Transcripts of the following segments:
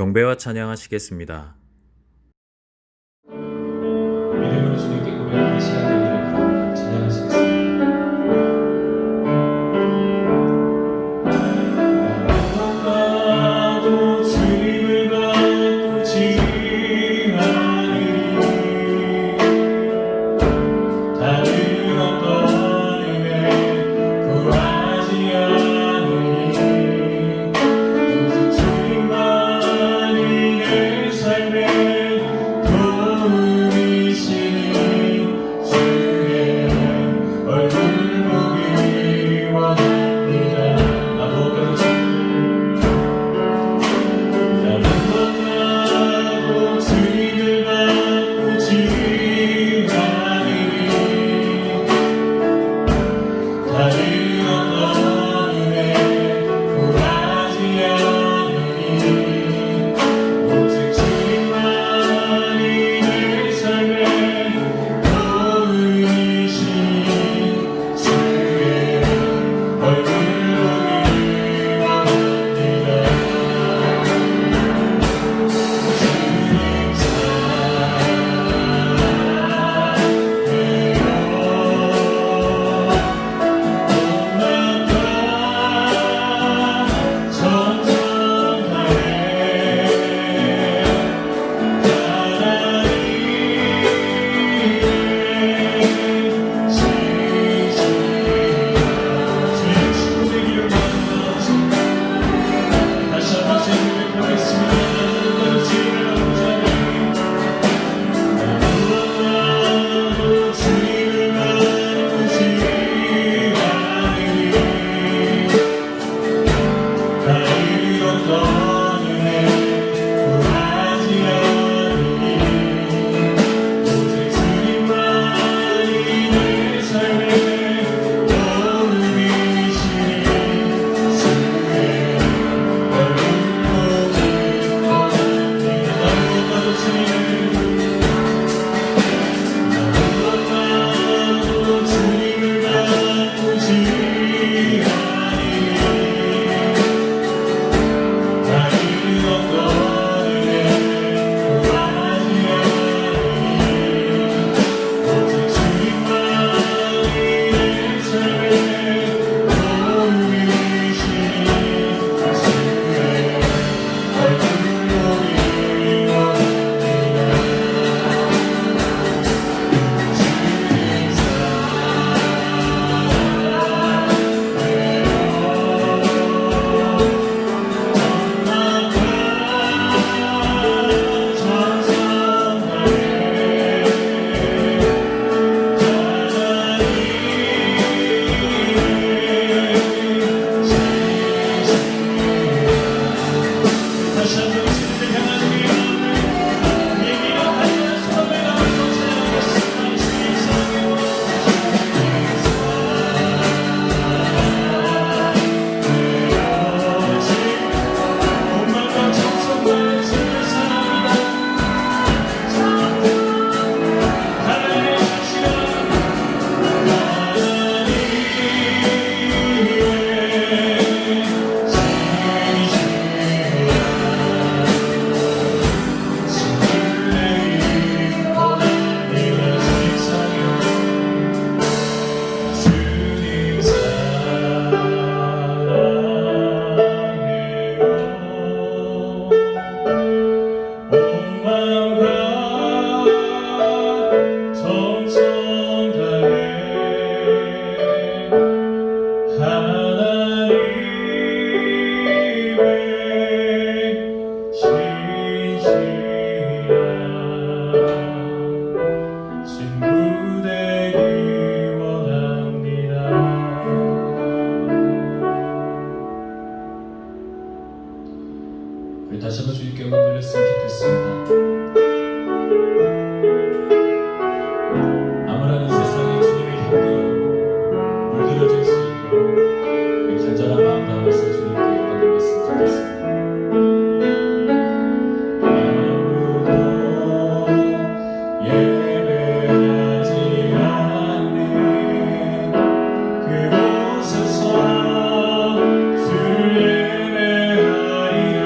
경배와 찬양하시겠습니다. 믿음으로 주님께 고백하는 시간 되기를 바랍니다. 찬양하시겠습니다. 나도 주님을 받고 지하느니 다른 어떤 은혜 구하지 않으니 오직 주님만이 내 삶의 도움이시니 주의 얼굴 보기 원합니다. 나도 나도 주님을 받고 지하느니 다른 어떤 은혜 구하지 않으니 오직 주님만이 내 삶의 도움이시니 주의 얼굴 보기 원합니다. 주님 다시 한번 주님께 영광 돌렸으면 좋겠습니다. 아무라는 세상에 주님의 향기로 물들어질 수 있도록 우리 간절한 마음 담아서 주님께 영광 돌렸으면 좋겠습니다. 아무도 예배하지 않는 그곳에서 주 예배하리라.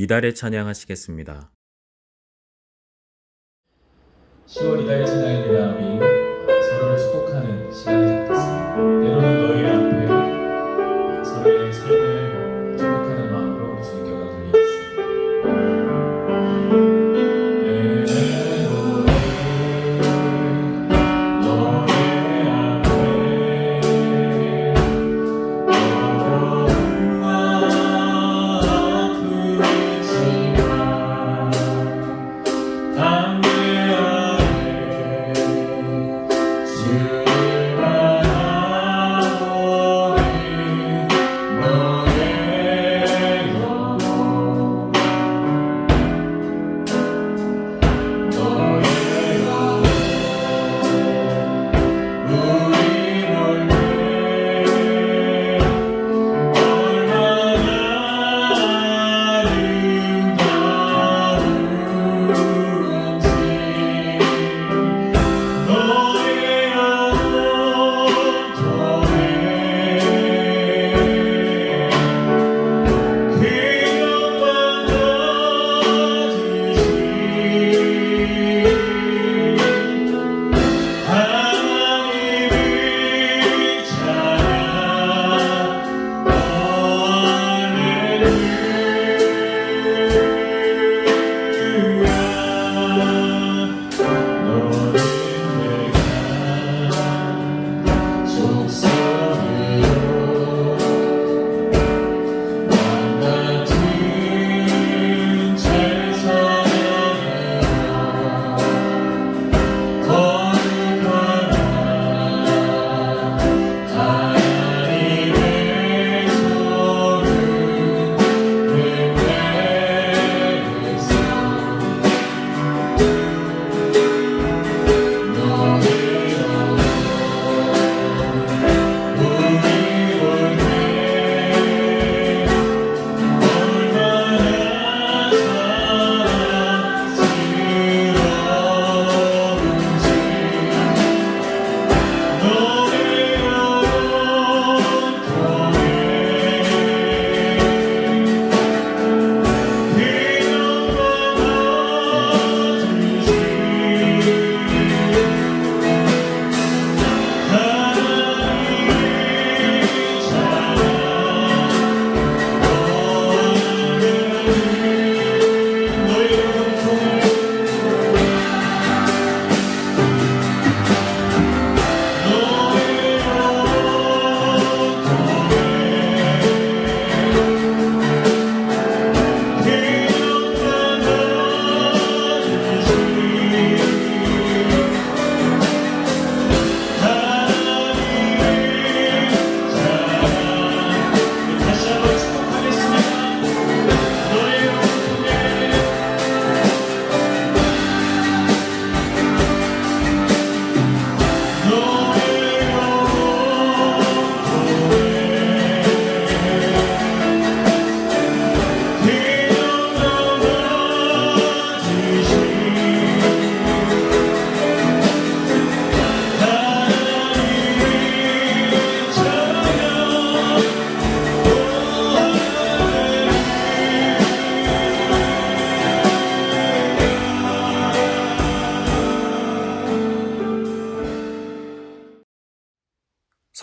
이달의 찬양하시겠습니다. 10월 이달의 찬양입니다. 우리 서로를 축복하는 시간을 갖겠습니다. 때로는 너희 앞에 서로의 삶을 축복하는 마음으로 우리 주님께 영광 돌리겠습니다.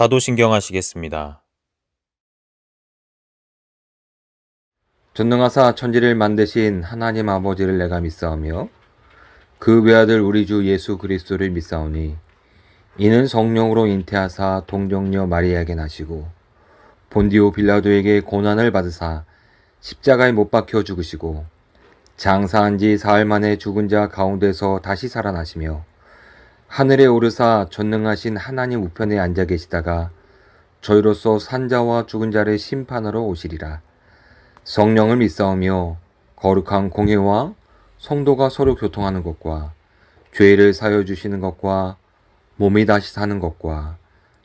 사도신경 하시겠습니다. 전능하사 천지를 만드신 하나님 아버지를 내가 믿사오며 그 외아들 우리 주 예수 그리스도를 믿사오니 이는 성령으로 잉태하사 동정녀 마리아에게 나시고 본디오 빌라도에게 고난을 받으사 십자가에 못 박혀 죽으시고 장사한 지 사흘 만에 죽은 자 가운데서 다시 살아나시며 하늘에 오르사 전능하신 하나님 우편에 앉아 계시다가 저희로서 산자와 죽은 자를 심판하러 오시리라. 성령을 믿사오며 거룩한 공회와 성도가 서로 교통하는 것과 죄를 사여 주시는 것과 몸이 다시 사는 것과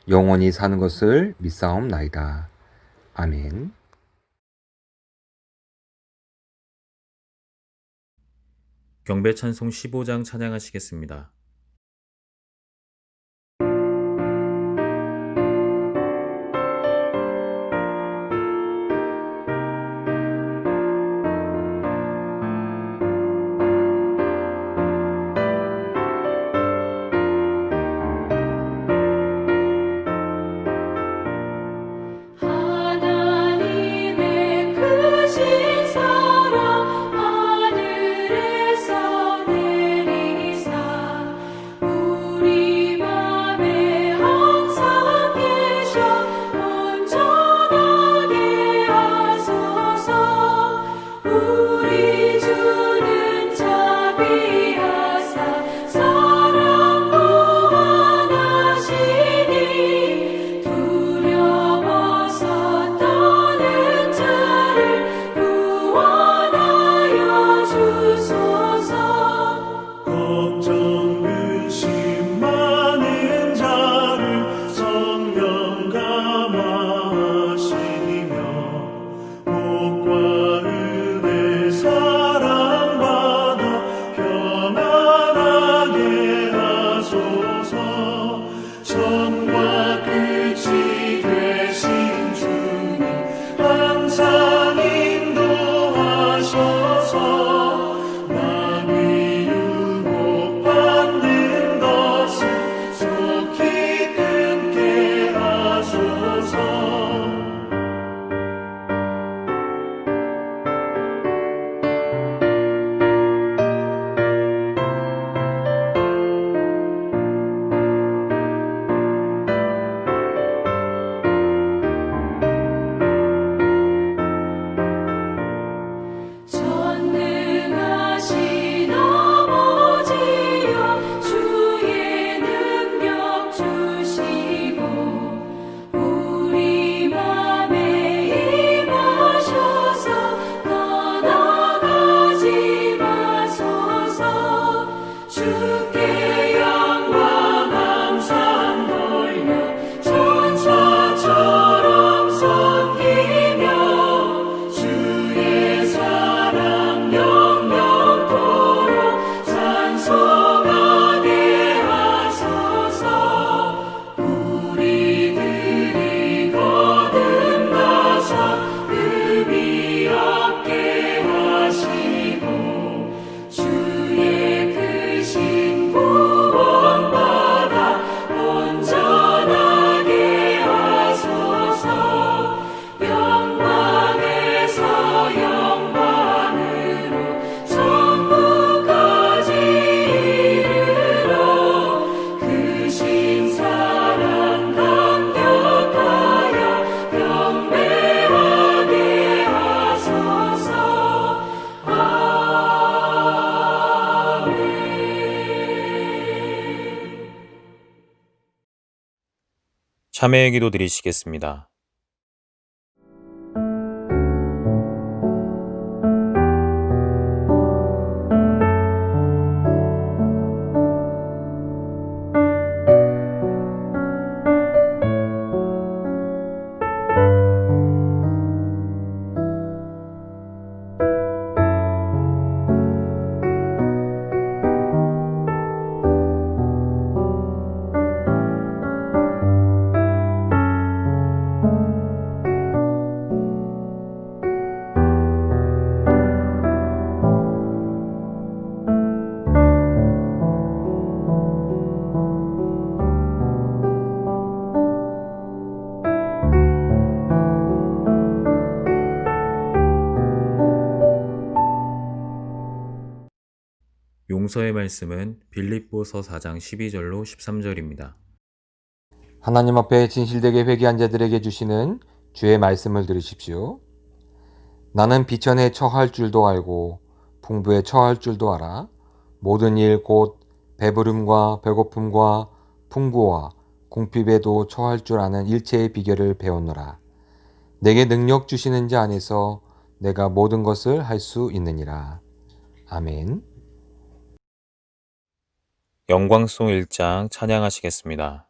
영원히 사는 것을 믿사옵나이다. 아멘. 경배 찬송 15장 찬양하시겠습니다. 걱정 근심 많은 자를 성령 감화하시며 복과 은혜 사랑받아 평안하게 하소서. 처음과 끝이 되신 주님 항상 인도하셔서 마귀 유혹받는 것을 속히 끊게 하소서. 전능하신 아버지여 주의 능력 주시고 우리 맘에 임하셔서 떠나가지 마소서. 주께 영광 항상 돌려 천사처럼 섬기며 주의 사랑 영영토록 찬송하게 하소서. 우리들이 거듭나서 의미 없게 하시고 주의 크신 구원받아 온전하게 하소서. 영광에서 영광으로 천국까지 이르러 크신 사랑 감격하여 경배하게 하소서. 아멘. 참회의 기도 드리시겠습니다. 용서의 말씀은 빌립보서 4장 12절로 13절입니다. 하나님 앞에 진실되게 회개한 자들에게 주시는 주의 말씀을 들으십시오. 나는 비천에 처할 줄도 알고 풍부에 처할 줄도 알아. 모든 일 곧 배부름과 배고픔과 풍부와 궁핍에도 처할 줄 아는 일체의 비결을 배웠노라. 내게 능력 주시는 자 안에서 내가 모든 것을 할 수 있느니라. 아멘. 영광송 1장 찬양하시겠습니다.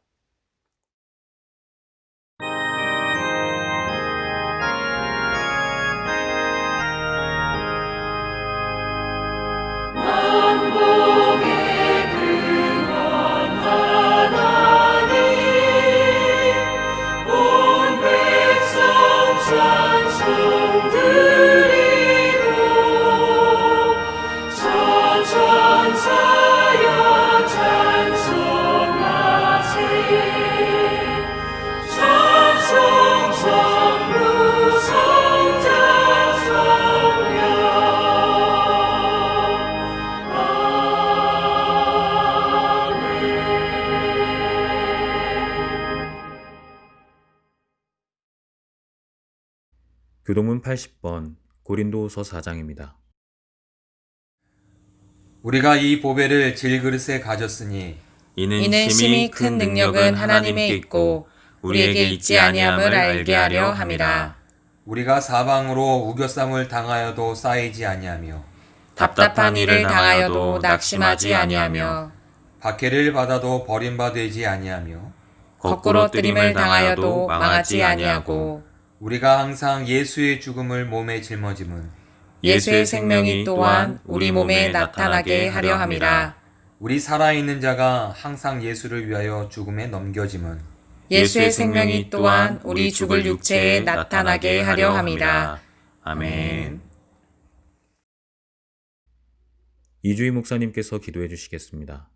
만복의 근원 하나님 온 백성 찬송 드리고 천천사여 찬송하세. 찬송 성부 성자 성령 교동문 80번 고린도후서 4장입니다. 우리가 이 보배를 질그릇에 가졌으니 이는 심히 큰 능력은 하나님께 있고 우리에게 있지 아니함을 알게 하려 함이라. 우리가 사방으로 우겨쌈을 당하여도 쌓이지 아니하며 답답한 일을 당하여도 낙심하지 아니하며 박해를 받아도 버림받지 아니하며 거꾸로 뜨림을 당하여도 망하지 아니하고 우리가 항상 예수의 죽음을 몸에 짊어짐은 예수의 생명이 또한 우리 몸에 나타나게 하려 함이라. 우리 살아있는 자가 항상 예수를 위하여 죽음에 넘겨짐은 예수의 생명이 또한 우리 죽을 육체에 나타나게 하려 함이라. 아멘. 이주희 목사님께서 기도해 주시겠습니다.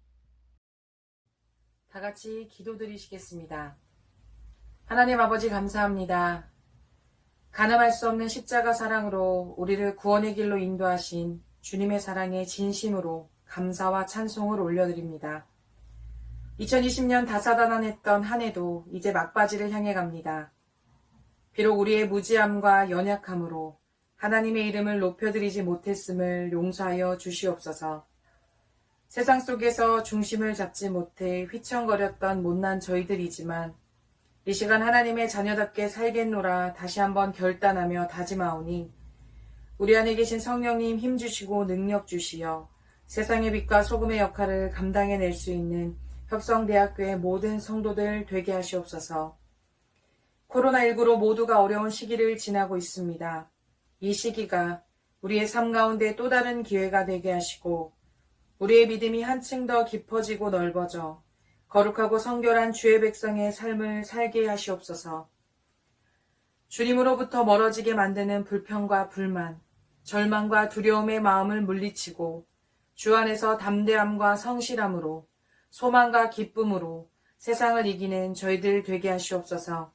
다 같이 기도드리시겠습니다. 하나님 아버지 감사합니다. 가늠할 수 없는 십자가 사랑으로 우리를 구원의 길로 인도하신 주님의 사랑에 진심으로 감사와 찬송을 올려드립니다. 2020년 다사다난했던 한 해도 이제 막바지를 향해 갑니다. 비록 우리의 무지함과 연약함으로 하나님의 이름을 높여드리지 못했음을 용서하여 주시옵소서. 세상 속에서 중심을 잡지 못해 휘청거렸던 못난 저희들이지만 이 시간 하나님의 자녀답게 살겠노라 다시 한번 결단하며 다짐하오니 우리 안에 계신 성령님 힘주시고 능력 주시어 세상의 빛과 소금의 역할을 감당해낼 수 있는 협성대학교의 모든 성도들 되게 하시옵소서. 코로나19로 모두가 어려운 시기를 지나고 있습니다. 이 시기가 우리의 삶 가운데 또 다른 기회가 되게 하시고 우리의 믿음이 한층 더 깊어지고 넓어져 거룩하고 성결한 주의 백성의 삶을 살게 하시옵소서. 주님으로부터 멀어지게 만드는 불평과 불만, 절망과 두려움의 마음을 물리치고 주 안에서 담대함과 성실함으로 소망과 기쁨으로 세상을 이기는 저희들 되게 하시옵소서.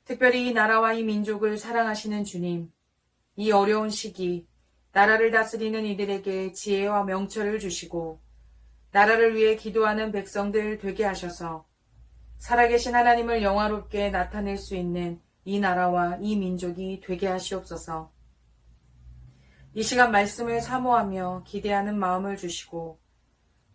특별히 이 나라와 이 민족을 사랑하시는 주님, 이 어려운 시기 나라를 다스리는 이들에게 지혜와 명철을 주시고 나라를 위해 기도하는 백성들 되게 하셔서 살아계신 하나님을 영화롭게 나타낼 수 있는 이 나라와 이 민족이 되게 하시옵소서. 이 시간 말씀을 사모하며 기대하는 마음을 주시고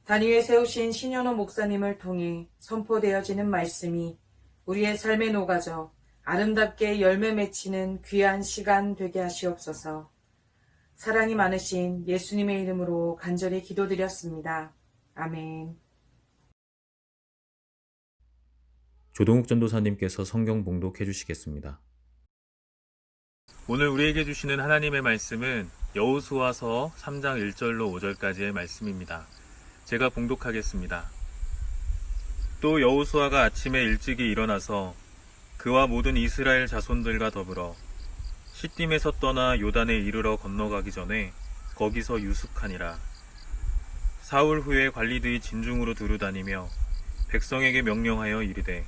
단위에 세우신 신현호 목사님을 통해 선포되어지는 말씀이 우리의 삶에 녹아져 아름답게 열매 맺히는 귀한 시간 되게 하시옵소서. 사랑이 많으신 예수님의 이름으로 간절히 기도드렸습니다. 아멘. 조동욱 전도사님께서 성경 봉독해 주시겠습니다. 오늘 우리에게 주시는 하나님의 말씀은 여호수아서 3장 1절로 5절까지의 말씀입니다. 제가 봉독하겠습니다. 또 여호수아가 아침에 일찍이 일어나서 그와 모든 이스라엘 자손들과 더불어 시딤에서 떠나 요단에 이르러 건너가기 전에 거기서 유숙하니라. 사흘 후에 관리들이 진중으로 두루다니며 백성에게 명령하여 이르되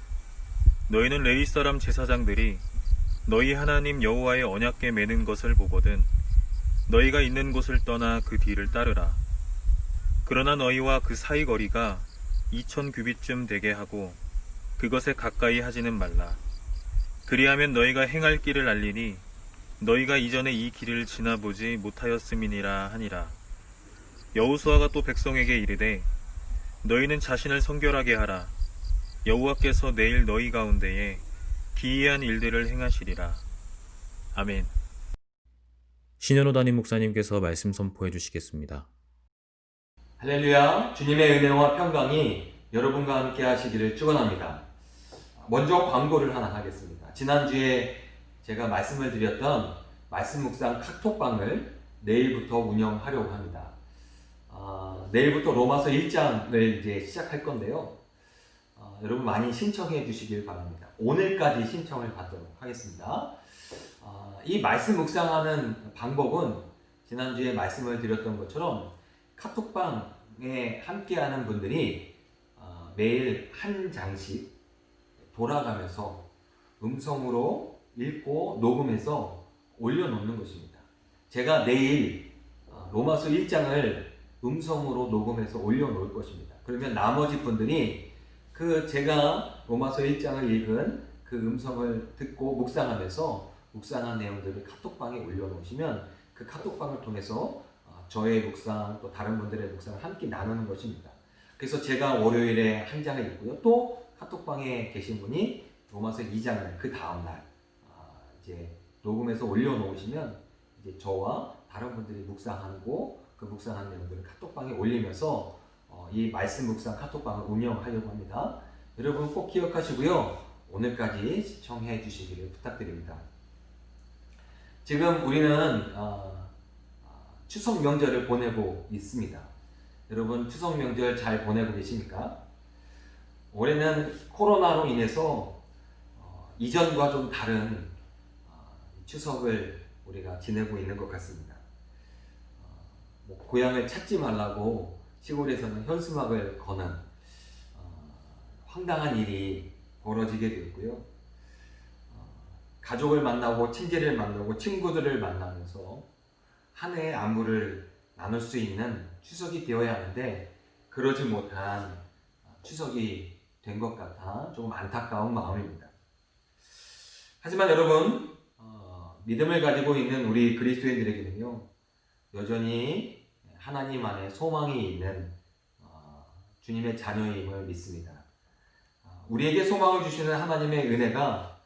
너희는 레위 사람 제사장들이 너희 하나님 여호와의 언약궤 매는 것을 보거든 너희가 있는 곳을 떠나 그 뒤를 따르라. 그러나 너희와 그 사이 거리가 2000규빗쯤 되게 하고 그것에 가까이 하지는 말라. 그리하면 너희가 행할 길을 알리니 너희가 이전에 이 길을 지나보지 못하였음이니라 하니라. 여호수아가 또 백성에게 이르되 너희는 자신을 성결하게 하라. 여호와께서 내일 너희 가운데에 기이한 일들을 행하시리라. 아멘. 신현호 담임 목사님께서 말씀 선포해 주시겠습니다. 할렐루야. 주님의 은혜와 평강이 여러분과 함께 하시기를 축원합니다. 먼저 광고를 하나 하겠습니다. 지난주에 제가 말씀을 드렸던 말씀 묵상 카톡방을 내일부터 운영하려고 합니다. 내일부터 로마서 1장을 이제 시작할 건데요. 여러분 많이 신청해 주시길 바랍니다. 오늘까지 신청을 받도록 하겠습니다. 이 말씀 묵상하는 방법은 지난주에 말씀을 드렸던 것처럼 카톡방에 함께하는 분들이 매일 한 장씩 돌아가면서 음성으로 읽고 녹음해서 올려놓는 것입니다. 제가 내일 로마서 1장을 음성으로 녹음해서 올려놓을 것입니다. 그러면 나머지 분들이 제가 로마서 1장을 읽은 그 음성을 듣고 묵상하면서 묵상한 내용들을 카톡방에 올려놓으시면 그 카톡방을 통해서 저의 묵상 또 다른 분들의 묵상을 함께 나누는 것입니다. 그래서 제가 월요일에 한 장을 읽고요. 또 카톡방에 계신 분이 로마서 2장을 그 다음날 이제 녹음해서 올려놓으시면 이제 저와 다른 분들이 묵상하고 그 묵상한 내용들을 카톡방에 올리면서 이 말씀 묵상 카톡방을 운영하려고 합니다. 여러분 꼭 기억하시고요. 오늘까지 시청해 주시기를 부탁드립니다. 지금 우리는 추석 명절을 보내고 있습니다. 여러분 추석 명절 잘 보내고 계십니까? 올해는 코로나로 인해서 이전과 좀 다른 추석을 우리가 지내고 있는 것 같습니다. 고향을 찾지 말라고 시골에서는 현수막을 거는 황당한 일이 벌어지게 되었고요. 가족을 만나고 친지를 만나고 친구들을 만나면서 한 해의 안부를 나눌 수 있는 추석이 되어야 하는데 그러지 못한 추석이 된 것 같아 조금 안타까운 마음입니다. 하지만 여러분 믿음을 가지고 있는 우리 그리스도인들에게는요 여전히 하나님 안에 소망이 있는 주님의 자녀임을 믿습니다. 우리에게 소망을 주시는 하나님의 은혜가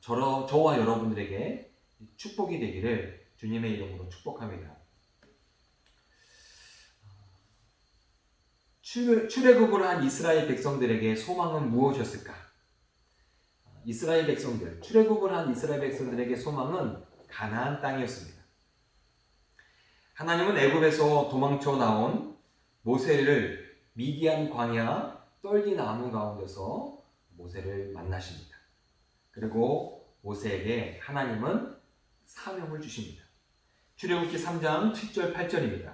저와 여러분들에게 축복이 되기를 주님의 이름으로 축복합니다. 출애굽을 한 이스라엘 백성들에게 소망은 무엇이었을까? 이스라엘 백성들, 출애굽을 한 이스라엘 백성들에게 소망은 가나안 땅이었습니다. 하나님은 애굽에서 도망쳐 나온 모세를 미디안 광야 떨기 나무 가운데서 모세를 만나십니다. 그리고 모세에게 하나님은 사명을 주십니다. 출애굽기 3장 7절 8절입니다.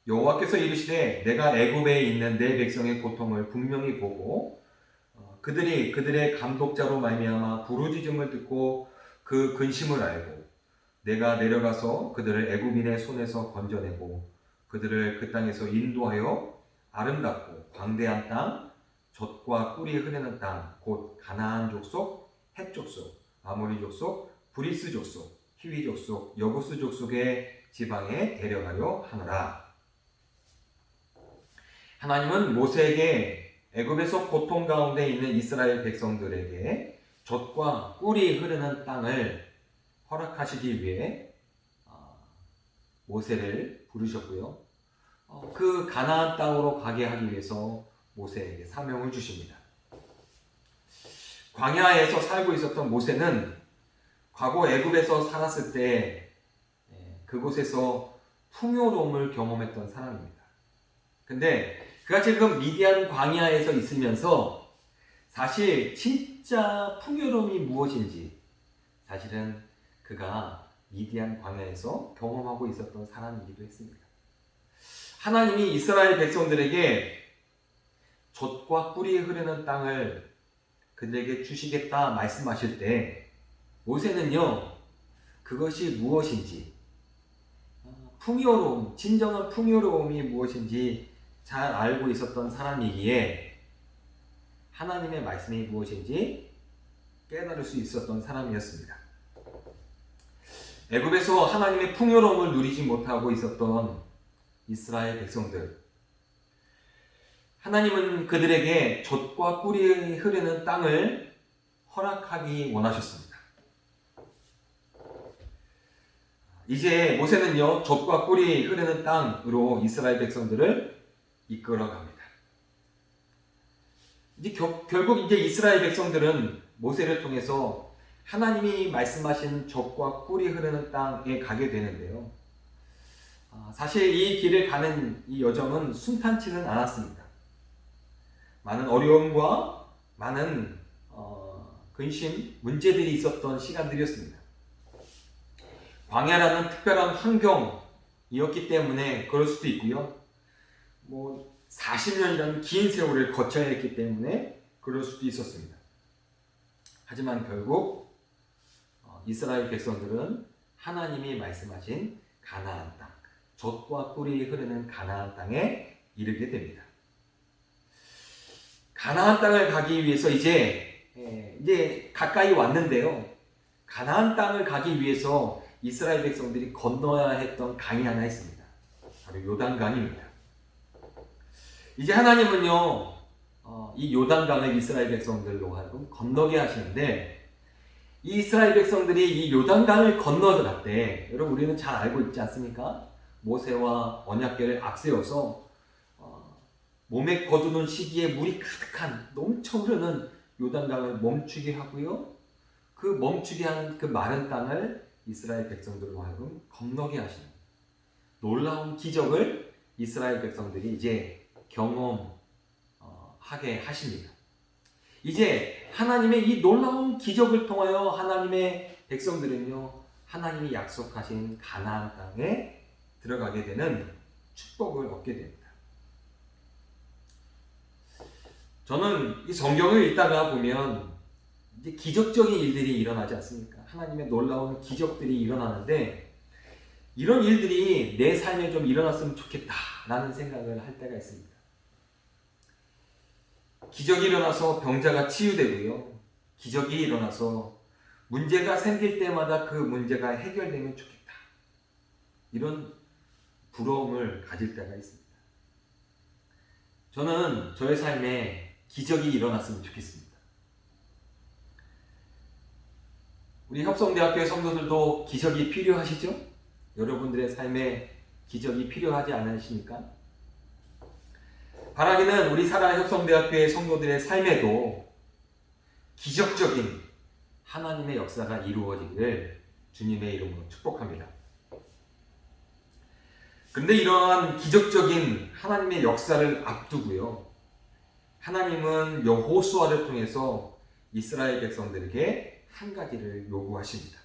여호와께서 이르시되 내가 애굽에 있는 내 백성의 고통을 분명히 보고 그들의 감독자로 말미암아 부르짖음을 듣고 그 근심을 알고 내가 내려가서 그들을 애굽인의 손에서 건져내고 그들을 그 땅에서 인도하여 아름답고 광대한 땅, 젖과 꿀이 흐르는 땅, 곧 가나안 족속, 헷 족속, 아모리 족속, 브리스 족속, 히위 족속, 여부스 족속의 지방에 데려가려 하노라. 하나님은 모세에게 애굽에서 고통 가운데 있는 이스라엘 백성들에게 젖과 꿀이 흐르는 땅을 허락하시기 위해 모세를 부르셨고요. 그 가나안 땅으로 가게 하기 위해서 모세에게 사명을 주십니다. 광야에서 살고 있었던 모세는 과거 애굽에서 살았을 때 그곳에서 풍요로움을 경험했던 사람입니다. 근데 그가 지금 미디안 광야에서 있으면서 사실 진짜 풍요로움이 무엇인지 사실은 그가 미디안 광야에서 경험하고 있었던 사람이기도 했습니다. 하나님이 이스라엘 백성들에게 젖과 꿀이 흐르는 땅을 그들에게 주시겠다 말씀하실 때 모세는요 그것이 무엇인지 풍요로움, 진정한 풍요로움이 무엇인지 잘 알고 있었던 사람이기에 하나님의 말씀이 무엇인지 깨달을 수 있었던 사람이었습니다. 애굽에서 하나님의 풍요로움을 누리지 못하고 있었던 이스라엘 백성들, 하나님은 그들에게 젖과 꿀이 흐르는 땅을 허락하기 원하셨습니다. 이제 모세는요 젖과 꿀이 흐르는 땅으로 이스라엘 백성들을 이끌어갑니다. 이제 결국 이제 이스라엘 백성들은 모세를 통해서 하나님이 말씀하신 젖과 꿀이 흐르는 땅에 가게 되는데요. 사실 이 길을 가는 이 여정은 순탄치는 않았습니다. 많은 어려움과 많은 근심, 문제들이 있었던 시간들이었습니다. 광야라는 특별한 환경이었기 때문에 그럴 수도 있고요. 40년이라는 긴 세월을 거쳐야 했기 때문에 그럴 수도 있었습니다. 하지만 결국 이스라엘 백성들은 하나님이 말씀하신 가나안 땅, 젖과 꿀이 흐르는 가나안 땅에 이르게 됩니다. 가나안 땅을 가기 위해서 이제 가까이 왔는데요. 가나안 땅을 가기 위해서 이스라엘 백성들이 건너야 했던 강이 하나 있습니다. 바로 요단강입니다. 이제 하나님은요, 이 요단강을 이스라엘 백성들로 하여금 건너게 하시는데 이 이스라엘 백성들이 이 요단강을 건너갈 때, 여러분 우리는 잘 알고 있지 않습니까? 모세와 언약궤를 앞세워서 몸에 거두는 시기에 물이 가득한 넘쳐 흐르는 요단강을 멈추게 하고요. 그 멈추게 한 그 마른 땅을 이스라엘 백성들로 하여금 건너게 하시는 놀라운 기적을 이스라엘 백성들이 이제 경험하게 하십니다. 이제 하나님의 이 놀라운 기적을 통하여 하나님의 백성들은요, 하나님이 약속하신 가나안 땅에 들어가게 되는 축복을 얻게 됩니다. 저는 이 성경을 읽다가 보면 이제 기적적인 일들이 일어나지 않습니까? 하나님의 놀라운 기적들이 일어나는데 이런 일들이 내 삶에 좀 일어났으면 좋겠다라는 생각을 할 때가 있습니다. 기적이 일어나서 병자가 치유되고요. 기적이 일어나서 문제가 생길 때마다 그 문제가 해결되면 좋겠다. 이런 부러움을 가질 때가 있습니다. 저는 저의 삶에 기적이 일어났으면 좋겠습니다. 우리 협성대학교의 성도들도 기적이 필요하시죠? 여러분들의 삶에 기적이 필요하지 않으십니까? 바라기는 우리 사랑하는 협성대학교의 성도들의 삶에도 기적적인 하나님의 역사가 이루어지기를 주님의 이름으로 축복합니다. 그런데 이러한 기적적인 하나님의 역사를 앞두고요, 하나님은 여호수아를 통해서 이스라엘 백성들에게 한 가지를 요구하십니다.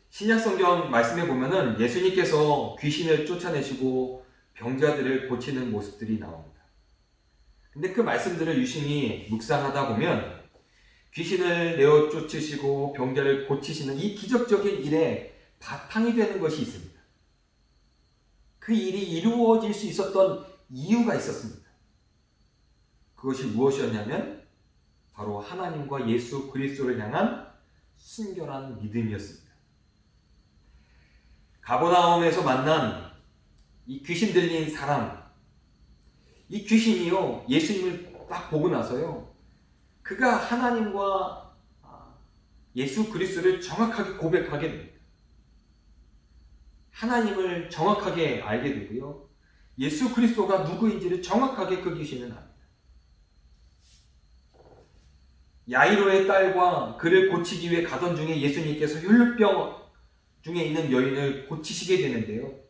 신약성경 말씀에 보면은 예수님께서 귀신을 쫓아내시고 병자들을 고치는 모습들이 나옵니다. 근데 그 말씀들을 유심히 묵상하다 보면 귀신을 내어 쫓으시고 병자를 고치시는 이 기적적인 일에 바탕이 되는 것이 있습니다. 그 일이 이루어질 수 있었던 이유가 있었습니다. 그것이 무엇이었냐면 바로 하나님과 예수 그리스도를 향한 순결한 믿음이었습니다. 가버나움에서 만난 이 귀신 들린 사람, 이 귀신이요, 예수님을 딱 보고 나서요, 그가 하나님과 예수 그리스도를 정확하게 고백하게 됩니다. 하나님을 정확하게 알게 되고요, 예수 그리스도가 누구인지를 정확하게 그 귀신은 압니다. 야이로의 딸과 그를 고치기 위해 가던 중에 예수님께서 혈루병 중에 있는 여인을 고치시게 되는데요,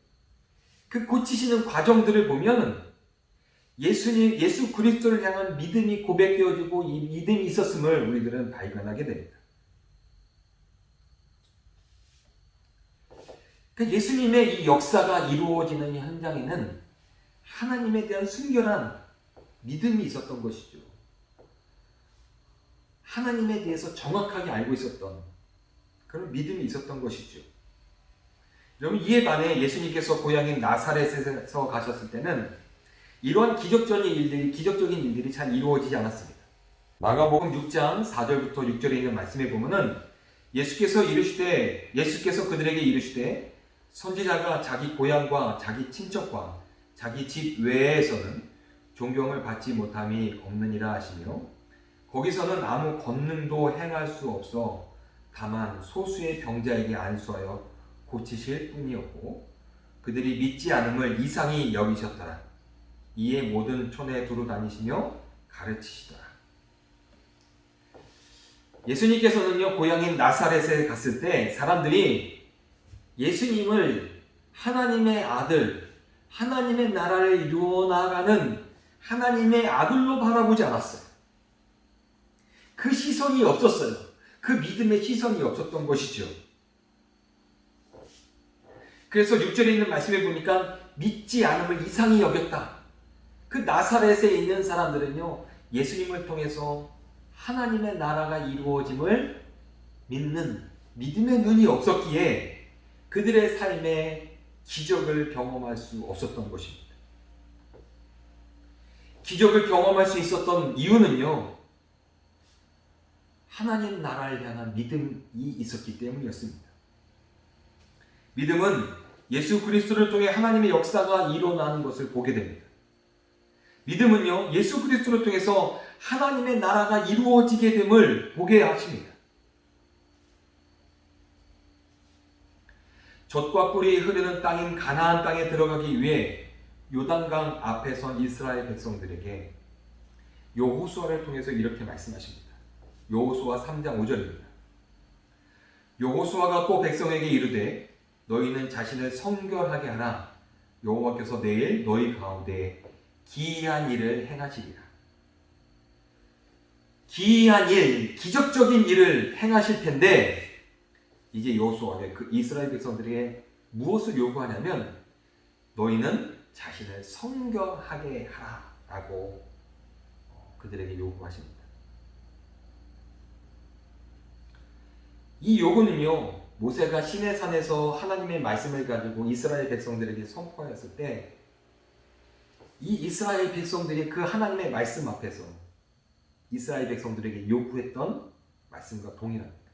그 고치시는 과정들을 보면 예수 그리스도를 향한 믿음이 고백되어지고 이 믿음이 있었음을 우리들은 발견하게 됩니다. 그러니까 예수님의 이 역사가 이루어지는 현장에는 하나님에 대한 순결한 믿음이 있었던 것이죠. 하나님에 대해서 정확하게 알고 있었던 그런 믿음이 있었던 것이죠. 여러분, 이에 반해 예수님께서 고향인 나사렛에서 가셨을 때는 이러한 기적적인 일들이 잘 이루어지지 않았습니다. 마가복음 6장 4절부터 6절에 있는 말씀에 보면은 예수께서 그들에게 이르시되 선지자가 자기 고향과 자기 친척과 자기 집 외에서는 존경을 받지 못함이 없느니라 하시며 거기서는 아무 권능도 행할 수 없어 다만 소수의 병자에게 안수하여 고치실 뿐이었고 그들이 믿지 않음을 이상히 여기셨더라. 이에 모든 촌에 두루 다니시며 가르치시더라. 예수님께서는요, 고향인 나사렛에 갔을 때 사람들이 예수님을 하나님의 아들, 하나님의 나라를 이루어 나가는 하나님의 아들로 바라보지 않았어요. 그 시선이 없었어요. 그 믿음의 시선이 없었던 것이죠. 그래서 6절에 있는 말씀에 보니까 믿지 않음을 이상히 여겼다. 그 나사렛에 있는 사람들은요, 예수님을 통해서 하나님의 나라가 이루어짐을 믿는 믿음의 눈이 없었기에 그들의 삶에 기적을 경험할 수 없었던 것입니다. 기적을 경험할 수 있었던 이유는요, 하나님 나라를 향한 믿음이 있었기 때문이었습니다. 믿음은 예수 그리스도를 통해 하나님의 역사가 일어나는 것을 보게 됩니다. 믿음은요, 예수 그리스도를 통해서 하나님의 나라가 이루어지게 됨을 보게 하십니다. 젖과 꿀이 흐르는 땅인 가나안 땅에 들어가기 위해 요단강 앞에 선 이스라엘 백성들에게 여호수아를 통해서 이렇게 말씀하십니다. 여호수아 3장 5절입니다. 여호수아가 또 백성에게 이르되 너희는 자신을 성결하게 하라. 여호와께서 내일 너희 가운데 기이한 일을 행하시리라. 기이한 일, 기적적인 일을 행하실 텐데 이제 여호수아가 그 이스라엘 백성들에게 무엇을 요구하냐면 너희는 자신을 성결하게 하라라고 그들에게 요구하십니다. 이 요구는요, 모세가 시내산에서 하나님의 말씀을 가지고 이스라엘 백성들에게 선포하였을 때 이 이스라엘 백성들이 그 하나님의 말씀 앞에서 이스라엘 백성들에게 요구했던 말씀과 동일합니다.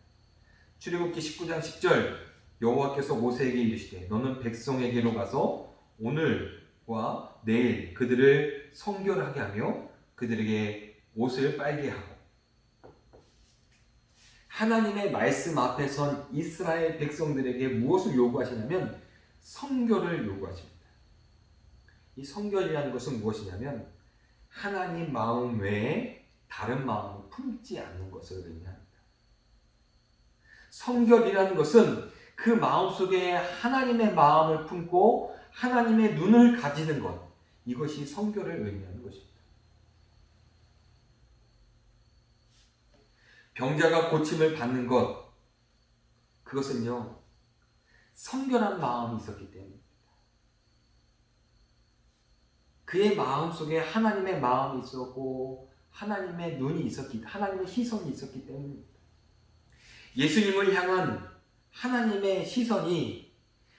출애굽기 19장 10절 여호와께서 모세에게 이르시되 너는 백성에게로 가서 오늘과 내일 그들을 성결하게 하며 그들에게 옷을 빨게 하고 하나님의 말씀 앞에 선 이스라엘 백성들에게 무엇을 요구하시냐면 성결을 요구하십니다. 이 성결이라는 것은 무엇이냐면 하나님 마음 외에 다른 마음을 품지 않는 것을 의미합니다. 성결이라는 것은 그 마음속에 하나님의 마음을 품고 하나님의 눈을 가지는 것, 이것이 성결을 의미하는 것입니다. 병자가 고침을 받는 것, 그것은요 성결한 마음이 있었기 때문입니다. 그의 마음속에 하나님의 마음이 있었고 하나님의 눈이 있었기, 하나님의 시선이 있었기 때문입니다. 예수님을 향한 하나님의 시선이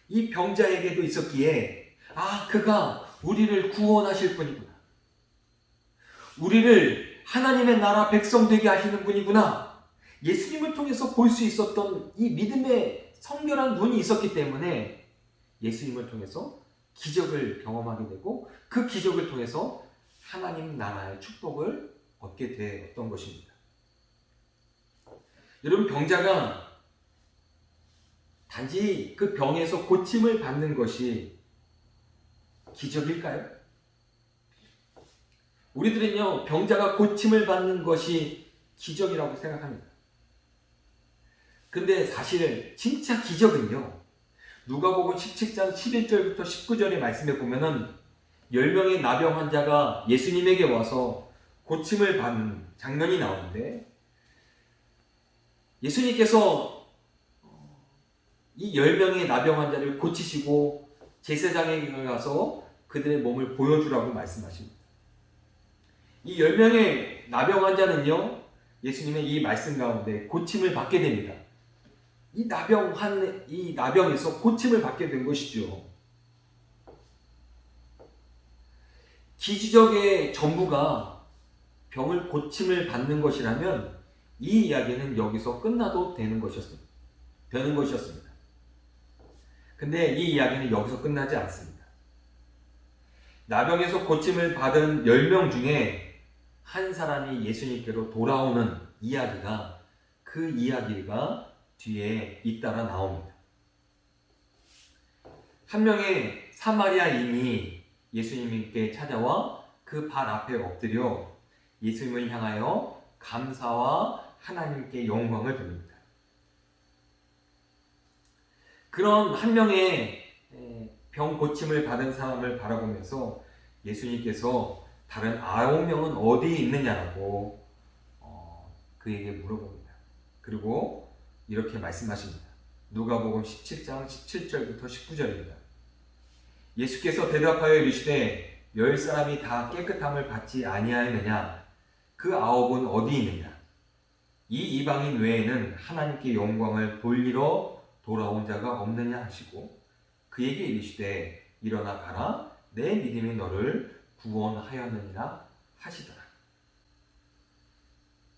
이 병자에게도 있었기에 그가 우리를 구원하실 분이구나. 우리를 하나님의 나라 백성 되게 하시는 분이구나. 예수님을 통해서 볼 수 있었던 이 믿음의 성결한 눈이 있었기 때문에 예수님을 통해서 기적을 경험하게 되고 그 기적을 통해서 하나님 나라의 축복을 얻게 되었던 것입니다. 여러분, 병자가 단지 그 병에서 고침을 받는 것이 기적일까요? 우리들은요, 병자가 고침을 받는 것이 기적이라고 생각합니다. 근데 사실 진짜 기적은요, 누가복음 17장 11절부터 19절의 말씀에 보면은 10명의 나병 환자가 예수님에게 와서 고침을 받는 장면이 나오는데 예수님께서 이 10명의 나병 환자를 고치시고 제사장에게 가서 그들의 몸을 보여주라고 말씀하십니다. 이 10명의 나병 환자는요, 예수님의 이 말씀 가운데 고침을 받게 됩니다. 이 나병에서 고침을 받게 된 것이죠. 기적의 전부가 병을 고침을 받는 것이라면 이 이야기는 여기서 끝나도 되는 것이었습니다. 근데 이 이야기는 여기서 끝나지 않습니다. 나병에서 고침을 받은 10명 중에 한 사람이 예수님께로 돌아오는 이야기가, 그 이야기가 뒤에 잇따라 나옵니다. 한 명의 사마리아인이 예수님께 찾아와 그 발 앞에 엎드려 예수님을 향하여 감사와 하나님께 영광을 돌립니다. 그런 한 명의 병 고침을 받은 사람을 바라보면서 예수님께서 다른 9명은 어디 있느냐라고 그에게 물어봅니다. 그리고 이렇게 말씀하십니다. 누가복음 17장 17절부터 19절입니다. 예수께서 대답하여 이르시되 10사람이 다 깨끗함을 받지 아니하였느냐? 그 9은 어디 있느냐? 이 이방인 외에는 하나님께 영광을 돌리러 돌아온 자가 없느냐 하시고 그에게 이르시되 일어나 가라, 내 믿음이 너를 구원하였느니라 하시더라.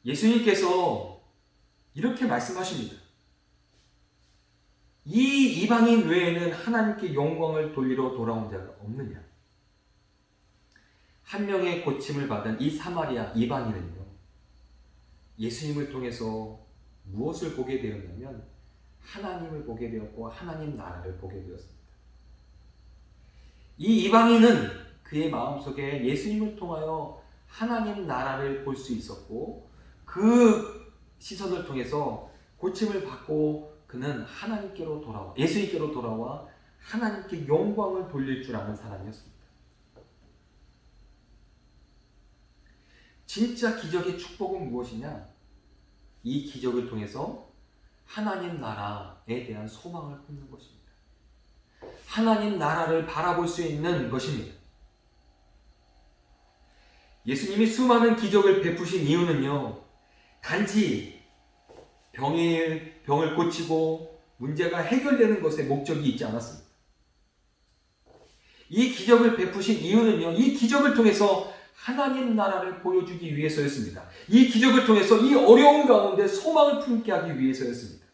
예수님께서 이렇게 말씀하십니다. 이 이방인 외에는 하나님께 영광을 돌리러 돌아온 자가 없느냐? 한 명의 고침을 받은 이 사마리아 이방인은요, 예수님을 통해서 무엇을 보게 되었냐면 하나님을 보게 되었고 하나님 나라를 보게 되었습니다. 이 이방인은 그의 마음속에 예수님을 통하여 하나님 나라를 볼 수 있었고 그 시선을 통해서 고침을 받고 그는 하나님께로 돌아와 예수님께로 돌아와 하나님께 영광을 돌릴 줄 아는 사람이었습니다. 진짜 기적의 축복은 무엇이냐? 이 기적을 통해서 하나님 나라에 대한 소망을 품는 것입니다. 하나님 나라를 바라볼 수 있는 것입니다. 예수님이 수많은 기적을 베푸신 이유는요, 단지 병을 고치고 문제가 해결되는 것에 목적이 있지 않았습니다. 이 기적을 베푸신 이유는요, 이 기적을 통해서 하나님 나라를 보여주기 위해서였습니다. 이 기적을 통해서 이 어려운 가운데 소망을 품게 하기 위해서였습니다.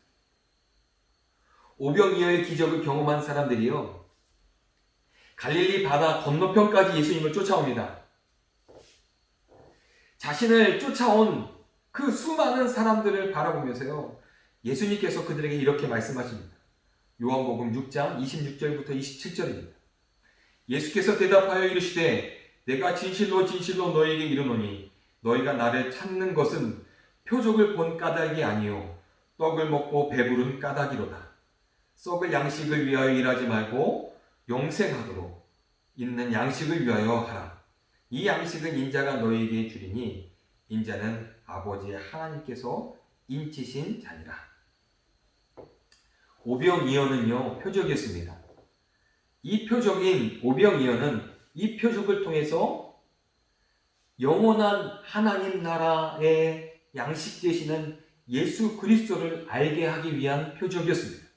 오병이어의 기적을 경험한 사람들이요, 갈릴리 바다 건너편까지 예수님을 쫓아옵니다. 자신을 쫓아온 그 수많은 사람들을 바라보면서요, 예수님께서 그들에게 이렇게 말씀하십니다. 요한복음 6장 26절부터 27절입니다. 예수께서 대답하여 이르시되 내가 진실로 진실로 너희에게 이르노니 너희가 나를 찾는 것은 표적을 본 까닭이 아니요 떡을 먹고 배부른 까닭이로다. 썩을 양식을 위하여 일하지 말고 영생하도록 있는 양식을 위하여 하라. 이 양식은 인자가 너희에게 주리니 인자는 아버지 하나님께서 인치신 자니라. 오병이어는요, 표적이었습니다. 이 표적인 오병이어는 이 표적을 통해서 영원한 하나님 나라의 양식 되시는 예수 그리스도를 알게 하기 위한 표적이었습니다.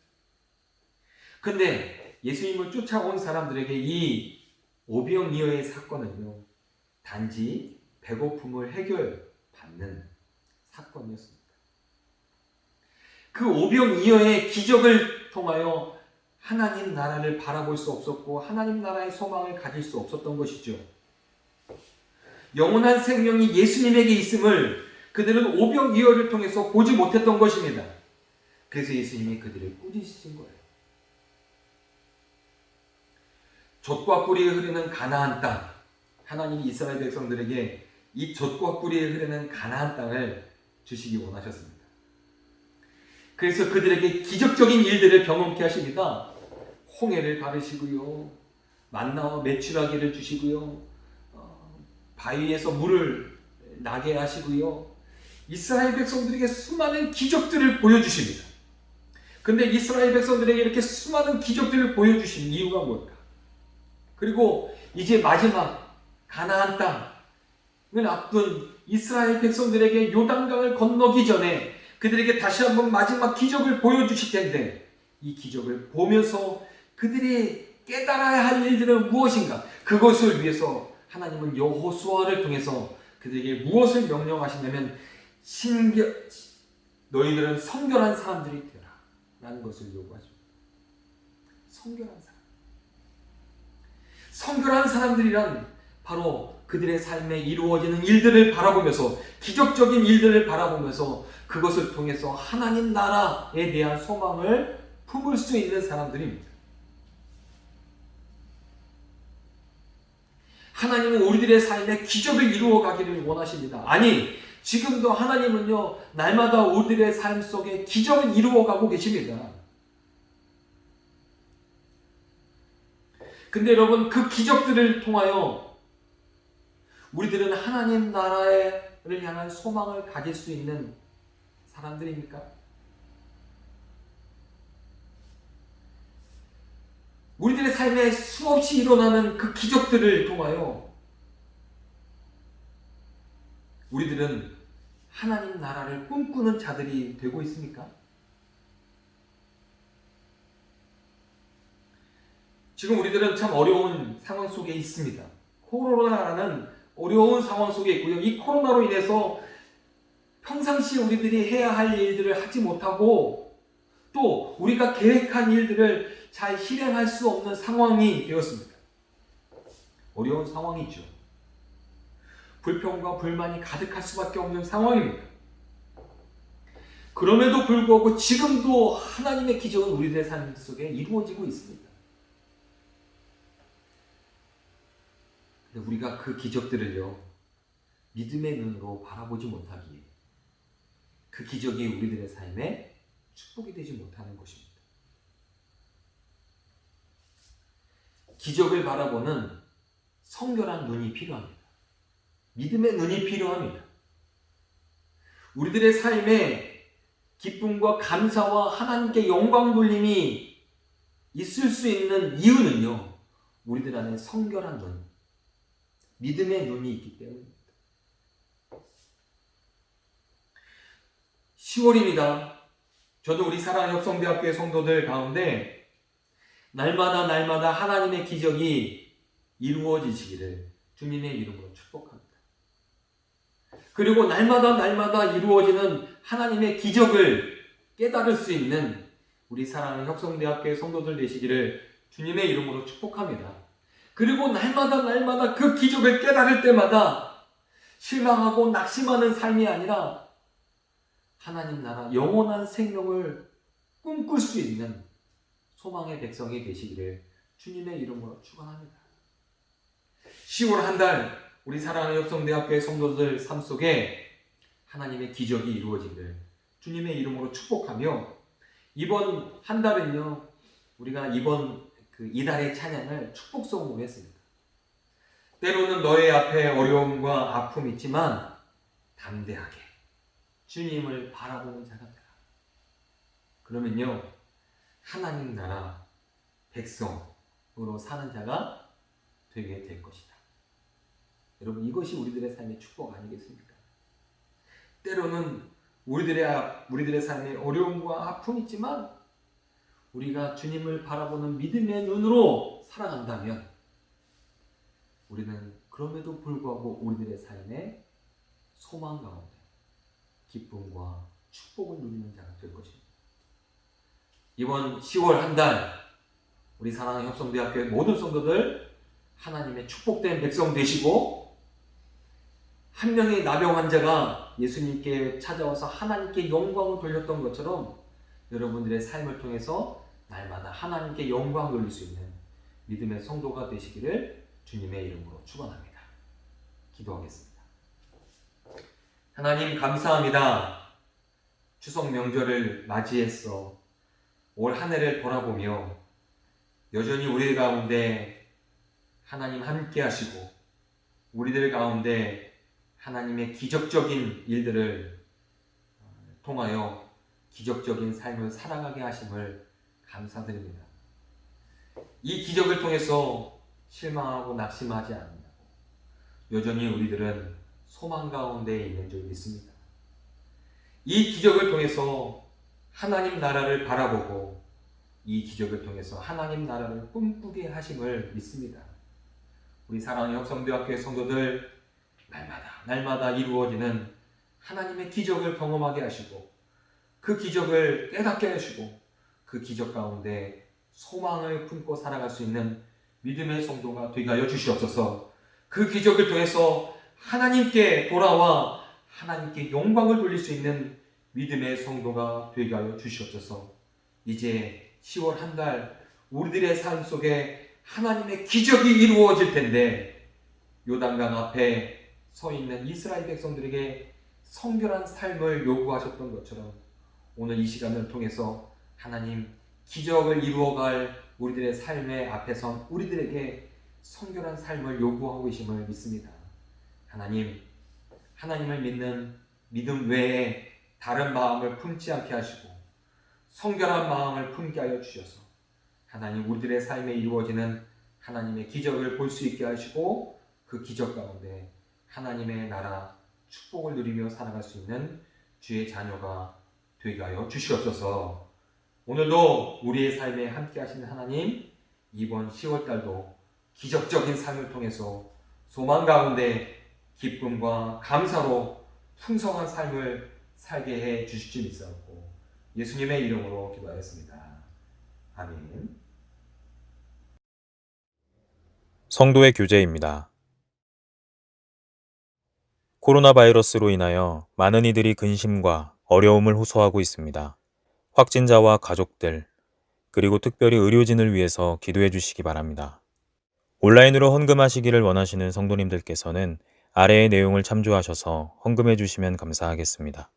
근데 예수님을 쫓아온 사람들에게 이 오병이어의 사건은요, 단지 배고픔을 해결받는 사건이었습니다. 그 오병이어의 기적을 통하여 하나님 나라를 바라볼 수 없었고 하나님 나라의 소망을 가질 수 없었던 것이죠. 영원한 생명이 예수님에게 있음을 그들은 오병이어를 통해서 보지 못했던 것입니다. 그래서 예수님이 그들을 꾸짖으신 거예요. 젖과 꿀이 흐르는 가나안 땅, 하나님이 이스라엘 백성들에게 이 젖과 꿀이 흐르는 가나안 땅을 주시기 원하셨습니다. 그래서 그들에게 기적적인 일들을 경험케 하십니다. 홍해를 가르시고요, 만나와 메추라기를 주시고요, 바위에서 물을 나게 하시고요, 이스라엘 백성들에게 수많은 기적들을 보여주십니다. 근데 이스라엘 백성들에게 이렇게 수많은 기적들을 보여주신 이유가 뭘까? 그리고 이제 마지막 가나안 땅을 앞둔 이스라엘 백성들에게 요단강을 건너기 전에 그들에게 다시 한번 마지막 기적을 보여주실 텐데, 이 기적을 보면서 그들이 깨달아야 할 일들은 무엇인가? 그것을 위해서 하나님은 여호수아를 통해서 그들에게 무엇을 명령하시냐면 너희들은 성결한 사람들이 되라 라는 것을 요구하십니다. 성결한 사람. 성결한 사람들이란 바로 그들의 삶에 이루어지는 일들을 바라보면서, 기적적인 일들을 바라보면서 그것을 통해서 하나님 나라에 대한 소망을 품을 수 있는 사람들입니다. 하나님은 우리들의 삶에 기적을 이루어 가기를 원하십니다. 아니, 지금도 하나님은요, 날마다 우리들의 삶 속에 기적을 이루어 가고 계십니다. 근데 여러분, 그 기적들을 통하여 우리들은 하나님 나라를 향한 소망을 가질 수 있는 사람들입니까? 우리들의 삶에 수없이 일어나는 그 기적들을 통하여 우리들은 하나님 나라를 꿈꾸는 자들이 되고 있습니까? 지금 우리들은 참 어려운 상황 속에 있습니다. 코로나라는 어려운 상황 속에 있고요. 이 코로나로 인해서 평상시에 우리들이 해야 할 일들을 하지 못하고 또 우리가 계획한 일들을 잘 실행할 수 없는 상황이 되었습니다. 어려운 상황이죠. 불평과 불만이 가득할 수밖에 없는 상황입니다. 그럼에도 불구하고 지금도 하나님의 기적은 우리들의 삶 속에 이루어지고 있습니다. 근데 우리가 그 기적들을요, 믿음의 눈으로 바라보지 못하기에 그 기적이 우리들의 삶에 축복이 되지 못하는 것입니다. 기적을 바라보는 성결한 눈이 필요합니다. 믿음의 눈이 필요합니다. 우리들의 삶에 기쁨과 감사와 하나님께 영광 돌림이 있을 수 있는 이유는요, 우리들 안에 성결한 눈, 믿음의 눈이 있기 때문입니다. 10월입니다. 저도 우리 사랑하는 협성대학교의 성도들 가운데 날마다 하나님의 기적이 이루어지시기를 주님의 이름으로 축복합니다. 그리고 날마다 이루어지는 하나님의 기적을 깨달을 수 있는 우리 사랑하는 협성대학교의 성도들 되시기를 주님의 이름으로 축복합니다. 그리고 날마다 그 기적을 깨달을 때마다 실망하고 낙심하는 삶이 아니라 하나님 나라 영원한 생명을 꿈꿀 수 있는 소망의 백성이 되시기를 주님의 이름으로 축원합니다. 10월 한 달 우리 사랑하는 협성대학교의 성도들 삶 속에 하나님의 기적이 이루어지기를 주님의 이름으로 축복하며, 이번 한 달은요, 우리가 이달의 찬양을 축복송으로 했습니다. 때로는 너의 앞에 어려움과 아픔이 있지만 담대하게 주님을 바라보는 자가 되라. 그러면요, 하나님 나라 백성으로 사는 자가 되게 될 것이다. 여러분, 이것이 우리들의 삶의 축복 아니겠습니까? 때로는 우리들의 삶에 어려움과 아픔이 있지만 우리가 주님을 바라보는 믿음의 눈으로 살아간다면 우리는 그럼에도 불구하고 우리들의 삶에 소망 가운데 기쁨과 축복을 누리는 자가 될 것입니다. 이번 10월 한 달 우리 사랑하는 협성대학교의 모든 성도들 하나님의 축복된 백성 되시고, 한 명의 나병 환자가 예수님께 찾아와서 하나님께 영광을 돌렸던 것처럼 여러분들의 삶을 통해서 날마다 하나님께 영광 돌릴 수 있는 믿음의 성도가 되시기를 주님의 이름으로 축원합니다. 기도하겠습니다. 하나님 감사합니다. 추석 명절을 맞이했어 올 한 해를 돌아보며 여전히 우리 가운데 하나님 함께 하시고 우리들 가운데 하나님의 기적적인 일들을 통하여 기적적인 삶을 살아가게 하심을 감사드립니다. 이 기적을 통해서 실망하고 낙심하지 않는다고 여전히 우리들은 소망 가운데 있는 줄 믿습니다. 이 기적을 통해서 하나님 나라를 바라보고 이 기적을 통해서 하나님 나라를 꿈꾸게 하심을 믿습니다. 우리 사랑하는 협성대학교의 성도들 날마다 이루어지는 하나님의 기적을 경험하게 하시고 그 기적을 깨닫게 하시고 그 기적 가운데 소망을 품고 살아갈 수 있는 믿음의 성도가 되게 하여 주시옵소서. 그 기적을 통해서 하나님께 돌아와 하나님께 영광을 돌릴 수 있는 믿음의 성도가 되게 하여 주시옵소서. 이제 10월 한 달 우리들의 삶 속에 하나님의 기적이 이루어질 텐데 요단강 앞에 서 있는 이스라엘 백성들에게 성결한 삶을 요구하셨던 것처럼 오늘 이 시간을 통해서 하나님 기적을 이루어갈 우리들의 삶의 앞에 선 우리들에게 성결한 삶을 요구하고 계심을 믿습니다. 하나님을 믿는 믿음 외에 다른 마음을 품지 않게 하시고 성결한 마음을 품게 하여 주셔서 하나님 우리들의 삶에 이루어지는 하나님의 기적을 볼 수 있게 하시고 그 기적 가운데 하나님의 나라 축복을 누리며 살아갈 수 있는 주의 자녀가 되게 하여 주시옵소서. 오늘도 우리의 삶에 함께 하시는 하나님, 이번 10월달도 기적적인 삶을 통해서 소망 가운데 기쁨과 감사로 풍성한 삶을 살게 해 주실 줄 믿사옵고 예수님의 이름으로 기도하였습니다. 아멘. 성도의 교제입니다. 코로나 바이러스로 인하여 많은 이들이 근심과 어려움을 호소하고 있습니다. 확진자와 가족들, 그리고 특별히 의료진을 위해서 기도해 주시기 바랍니다. 온라인으로 헌금하시기를 원하시는 성도님들께서는 아래의 내용을 참조하셔서 헌금해 주시면 감사하겠습니다.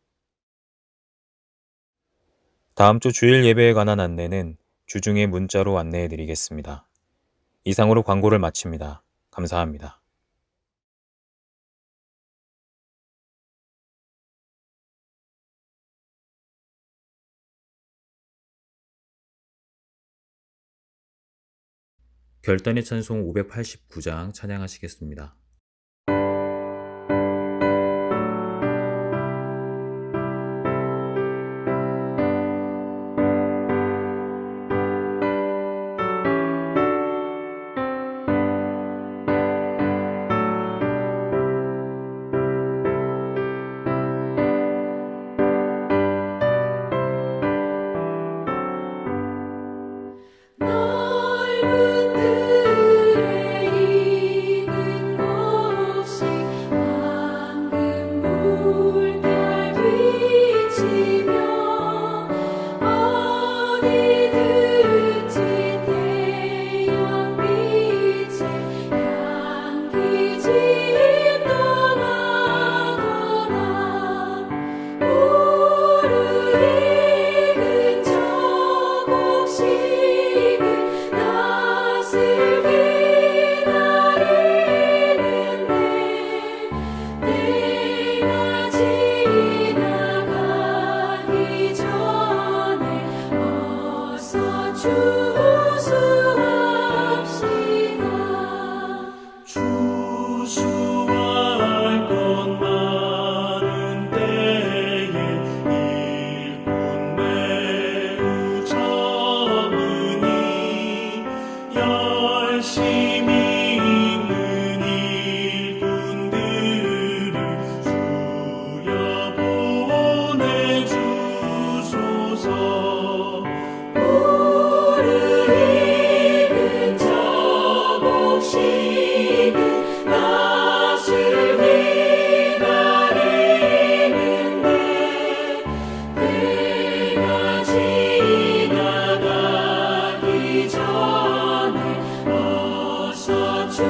다음 주 주일 예배에 관한 안내는 주중에 문자로 안내해 드리겠습니다. 이상으로 광고를 마칩니다. 감사합니다. 결단의 찬송 589장 찬양하시겠습니다. 넓은 들에 있는 곳이 황금 물결 비치며 어디든지 태양빛에 향기진 떠나거나 무르 익은 저 곡식은 낯을 기다리는데 내가 지나가기 전에 어서 추수합시다. 추수할 것 많은 때에 일꾼 매우 적으니 열심히 있는 일꾼들을 수여 보내주소서. 무르 익은 저 곡식은 낯을 기다리는데 내가 지나가기 전에 어서 추수합시다.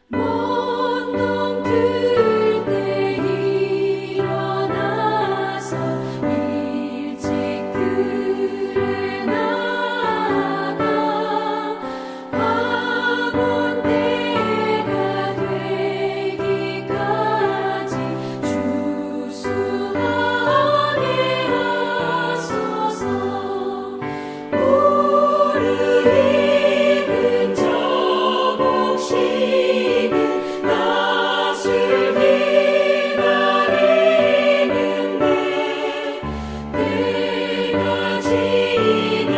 먼동 들 때 일어나서 일찍 들에 나가 학원 때가 되기까지 주수하게 하소서. 무르 익은 저 곡식은 낯을 기다리는데 내가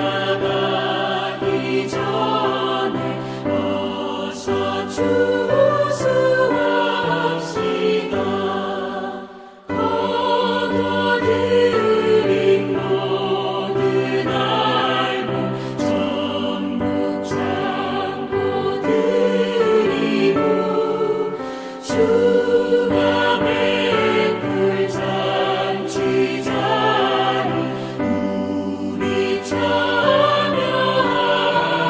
지나가기 전에 어서 추수합시다. 거둬들인 모든 알고 전국 창고 드리고 주가 베풀 잔치자니 우리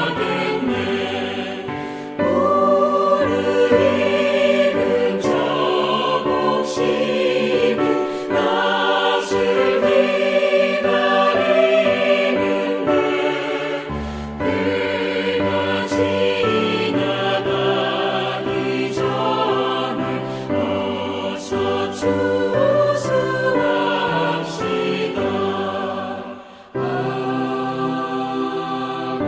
참여하겠네. 무르 익은 저 곡식은 낯을 기다리는데 내가 지나가기 전에 어서 추수합시다. 아멘.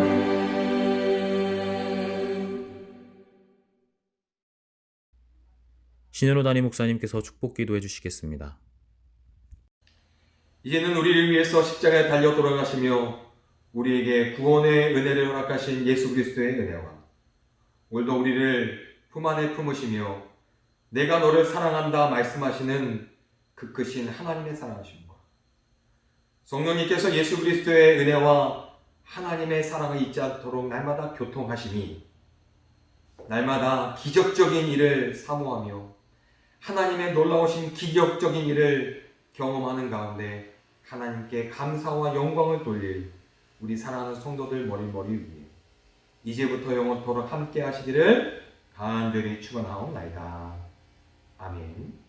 신현호 담임 목사님께서 축복 기도해 주시겠습니다. 이제는 우리를 위해서 십자가에 달려 돌아가시며 우리에게 구원의 은혜를 허락하신 예수 그리스도의 은혜와 오늘도 우리를 품 안에 품으시며 내가 너를 사랑한다 말씀하시는 그 크신 하나님의 사랑하심과 성령님께서 예수 그리스도의 은혜와 하나님의 사랑을 잊지 않도록 날마다 교통하심이 날마다 기적적인 일을 사모하며 하나님의 놀라우신 기적적인 일을 경험하는 가운데 하나님께 감사와 영광을 돌릴 우리 사랑하는 성도들 머리 위에 이제부터 영원토록 함께 하시기를 간절히 축원하옵나이다. 아멘.